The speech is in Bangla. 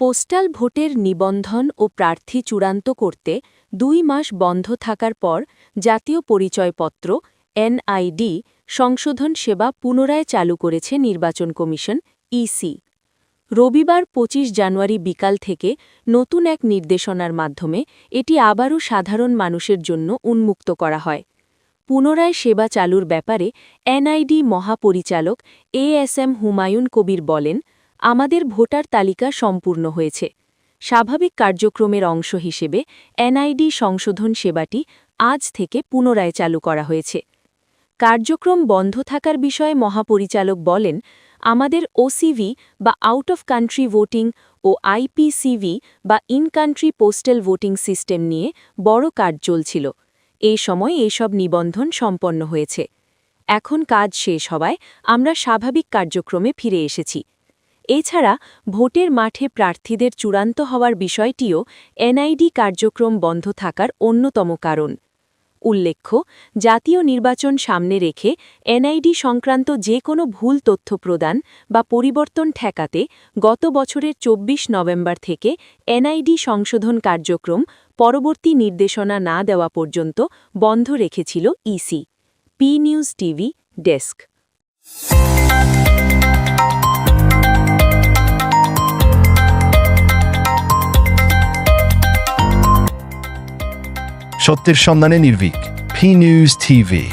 পোস্টাল ভোটের নিবন্ধন ও প্রার্থী চূড়ান্ত করতে 2 মাস বন্ধ থাকার পর জাতীয় পরিচয়পত্র এনআইডি সংশোধন সেবা পুনরায় চালু করেছে নির্বাচন কমিশন ইসি। রবিবার 25 জানুয়ারি বিকাল থেকে নতুন এক নির্দেশনার মাধ্যমে এটি আবারও সাধারণ মানুষের জন্য উন্মুক্ত করা হয়। পুনরায় সেবা চালুর ব্যাপারে এনআইডি মহাপরিচালক এএসএম হুমায়ুন কবির বলেন, আমাদের ভোটার তালিকা সম্পূর্ণ হয়েছে। স্বাভাবিক কার্যক্রমের অংশ হিসেবে এনআইডি সংশোধন সেবাটি আজ থেকে পুনরায় চালু করা হয়েছে। কার্যক্রম বন্ধ থাকার বিষয়ে মহাপরিচালক বলেন, আমাদের ওসিভি বা আউট অফ কান্ট্রি ভোটিং ও আইপিসিভি বা in country postal voting system নিয়ে বড় কাজ চলছিল। এই সময় এসব নিবন্ধন সম্পন্ন হয়েছে। এখন কাজ শেষ হওয়ায় আমরা স্বাভাবিক কার্যক্রমে ফিরে এসেছি। এছাড়া ভোটের মাঠে প্রার্থীদের চূড়ান্ত হওয়ার বিষয়টিও এনআইডি কার্যক্রম বন্ধ থাকার অন্যতম কারণ। উল্লেখ্য, জাতীয় নির্বাচন সামনে রেখে এনআইডি সংক্রান্ত যে কোনো ভুল তথ্য প্রদান বা পরিবর্তন ঠেকাতে গত বছরের 24 নভেম্বর থেকে এনআইডি সংশোধন কার্যক্রম পরবর্তী নির্দেশনা না দেওয়া পর্যন্ত বন্ধ রেখেছিল EC. P news TV desk. সত্যের সন্ধানে নির্ভীক। P news TV.